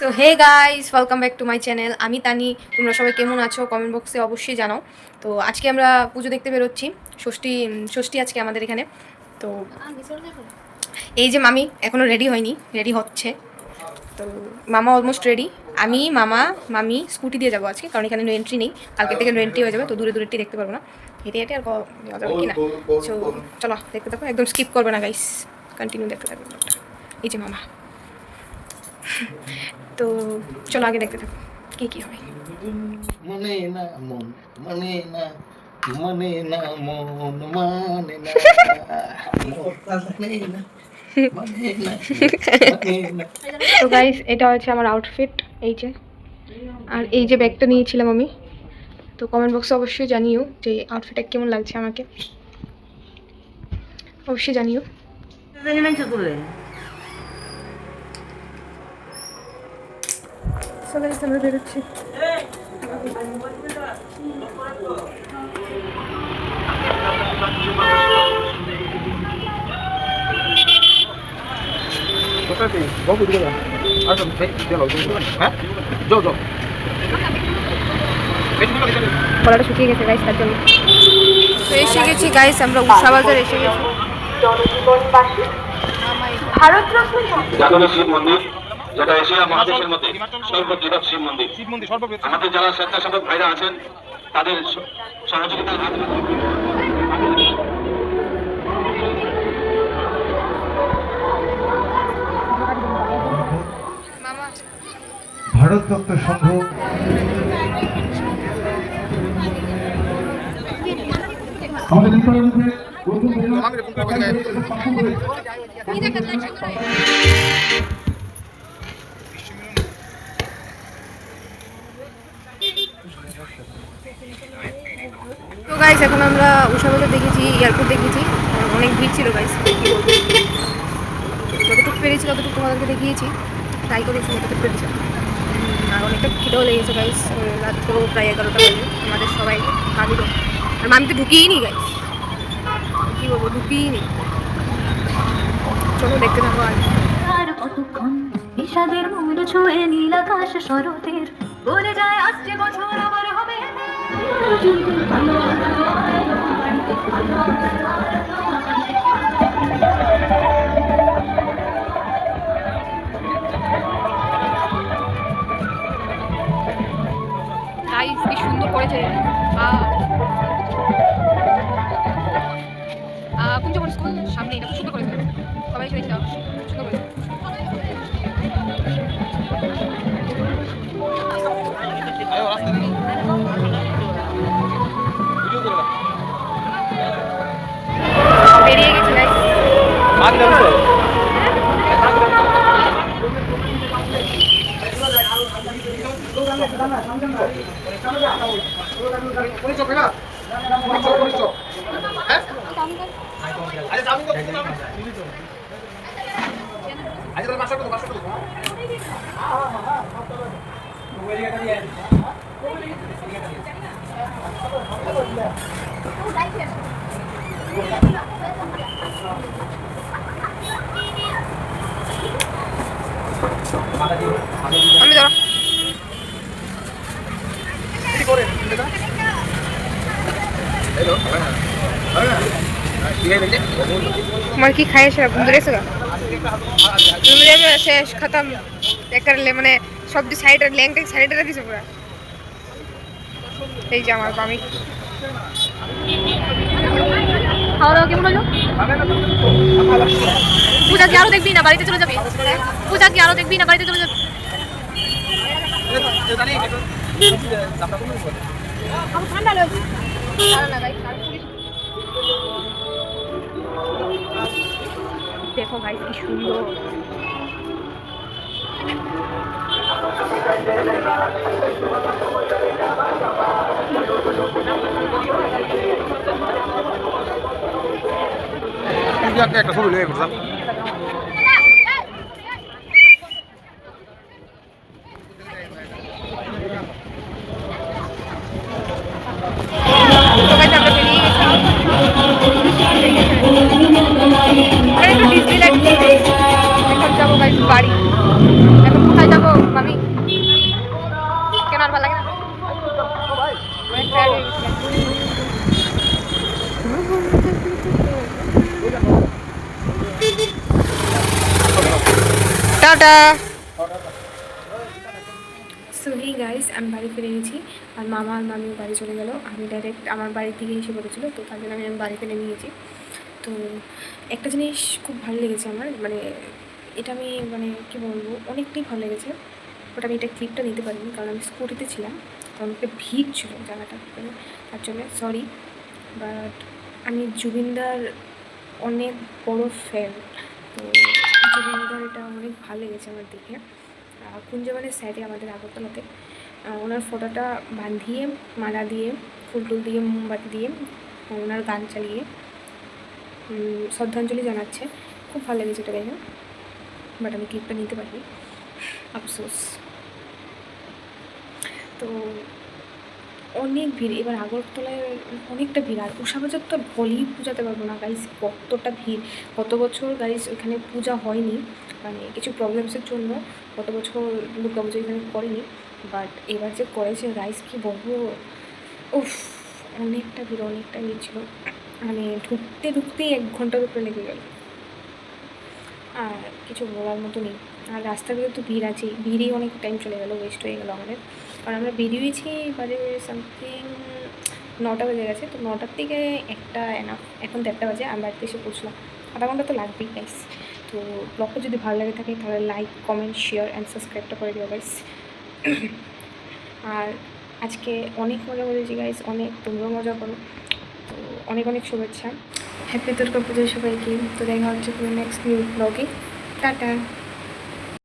So hey guys, welcome back to my channel. আমি তানি। তোমরা সবাই কেমন আছো কমেন্ট বক্সে অবশ্যই জানাও। তো আজকে আমরা পুজো দেখতে বেরোচ্ছি। ষষ্ঠী আজকে আমাদের এখানে। তো এই যে মামি এখনও রেডি হয়নি, রেডি হচ্ছে। তো মামা অলমোস্ট রেডি। আমি মামা মামি স্কুটি দিয়ে যাবো আজকে, কারণ এখানে নো এন্ট্রি নেই। কালকে থেকে নো এন্ট্রি হয়ে যাবে, তো দূরে দূরেটি দেখতে পারবো না। হেঁটে হেঁটে আর যাওয়া যাবে কিনা। সো চলো দেখতে থাকো, একদম স্কিপ করবে না গাইস, কন্টিনিউ দেখতে থাকবে। এই যে মামা। তো চলো আগে দেখতে থাকো কি হবে। মানে না মন মানে না মানে না মন মানে না মানে না মানে না মানে না। তো গাইস, এটা হচ্ছে আমার আউটফিট। এই যে, আর এই যে ব্যাগটা নিয়েছিলাম আমি। তো কমেন্ট বক্সে অবশ্যই জানিও যে আউটফিটটা কেমন লাগছে আমাকে, অবশ্যই জানিও। So guys, আমরা বেরোচ্ছি। গলাটা শুকিয়ে গেছে গাইস, তার জন্য। তো এসে গেছি গাইস, আমরা উষা বাজার এসে গেছি। জাতীয় শিব মন্দির, যেটা এশিয়া মহাদেশের মধ্যে সর্ববৃহৎ শিব মন্দির। আমাদের যারা স্বেচ্ছাসেবক ভাইরা আছেন তাদের সহযোগিতার হাত ভারত তত্ত্ব সংঘ আমাদের তো গাইস, এখন আমরা উষা বাজার দেখেছি, এয়ারপোর্ট দেখেছি। অনেক ভিড় ছিল গাইস, কি বলবো। যতটুকু পেরেছি ততটুকু তোমাদেরকে দেখিয়েছি, ট্রাই করেছি যতটুকু পেরেছি। আর অনেকটা খিদেও লেগেছে গাইস। রাত তো প্রায় 11টা বাজে আমাদের সবাই। মামিরও, আর মামি তো ঢুকিয়েই নি গাইস, কি বলবো, ঢুকিয়েই নি। চলো দেখতে থাকো। আর কতক্ষণ বিষাদের মুড় ছুঁয়ে নীল আকাশ শরতের বলে যায় আসছে বছর আবার হবে। গাইস কি সুন্দর করেছে। কুঞ্জবন স্কুল সামনে, এটা খুব সুন্দর করেছে। সবাই চলে যাও, সুন্দর করেছে। বেরিয়ে গেছি গাইস। আমি ধরো তোমার কি খাইছে বন্ধুরে সগা বন্ধুরে শেষ খতম একরলে, মানে সবজি সাইডে ল্যাংটা সাইডে রাখিছে পুরো। এই যে আমার মামি। খাওয়া দাওয়া কেমন হলো? পূজা কি আরো দেখবি না বাড়িতে চলে যাবি? পূজা কি আরো দেখবি না বাড়িতে চলে যাবি? ঠান্ডা লাগছে। দেখো গাইস কি সুন্দর। একটা ছবি লেগে গেছে। ডিজনিল্যান্ড এখন যাবো গাইস বাড়ি। এখন কোথায় যাবো মামি? টাটা। সো হে গাইস, আমি বাড়ি ফিরে গেছি আর মামা আর মামিও বাড়ি চলে গেল। আমি ডাইরেক্ট আমার বাড়ির দিকে এসে পড়েছিলো, তো তার জন্য আমি বাড়িতে নেমে গেছি। তো একটা জিনিস খুব ভালো লেগেছে আমার, মানে এটা আমি মানে কী বলবো, অনেকটাই ভালো লেগেছে। বাট আমি এটা ক্লিপটা নিতে পারিনি কারণ আমি স্কুটিতে ছিলাম, তো অনেকটা ভিড় ছিল জায়গাটা, তার জন্য সরি। বাট আমি জুবিনদার অনেক বড় ফ্যান, তো জুবিনদার এটা অনেক ভালো লেগেছে আমার দেখে। কুঞ্জবনের সাইডে আমাদের আগরতলাতে ওনার ফটোটা বাঁধিয়ে মালা দিয়ে ফুল টুল দিয়ে মোমবাতি দিয়ে ওনার গান চালিয়ে শ্রদ্ধাঞ্জলি জানাচ্ছে। খুব ভালো লেগেছে এটা দেখে, বাট আমি ক্লিপটা নিতে পারিনি, আফসোস। তো অনেক ভিড় এবার আগরতলায়, অনেকটা ভিড়। আর উষাবাজার তো বলেই পূজাতে পারবো না গাইস, কতটা ভিড়। গত বছর গাইস ওখানে পূজা হয়নি, মানে কিছু প্রবলেমসের জন্য গত বছর দুর্গা পুজো এখানে করেনি, বাট এবার যে করেছে গাইস কী বলবো, উফ অনেকটা ভিড় ছিল। মানে ঢুকতেই 1 ঘন্টার উপরে লেগে গেল, আর কিছু বলার মতো নেই। আর রাস্তার ভিতরে তো ভিড় আছেই, ভিড়েই অনেক টাইম চলে গেলো, ওয়েস্ট হয়ে গেলো আমাদের। কারণ আমরা বেরিয়েছি বাজে সামথিং 9টা বেজে গেছে, তো 9টার থেকে 1টা এনাফ, এখন 1:30 বাজে আমি বাড়িতে এসে পৌঁছলাম। আধা ঘন্টা তো লাগবেই গাইস। তো ব্লগটা যদি ভালো লাগে থাকে তাহলে লাইক, কমেন্ট, শেয়ার অ্যান্ড সাবস্ক্রাইবটা করে দিও গাইস। আর আজকে অনেক মজা করেছি গাইস, অনেক, তোমরাও মজা করো। তো অনেক শুভেচ্ছা, হ্যাপি দুর্গা পুজো সবাইকে। তো দেখা হচ্ছে নেক্সট নিউ ব্লগে, টাটা।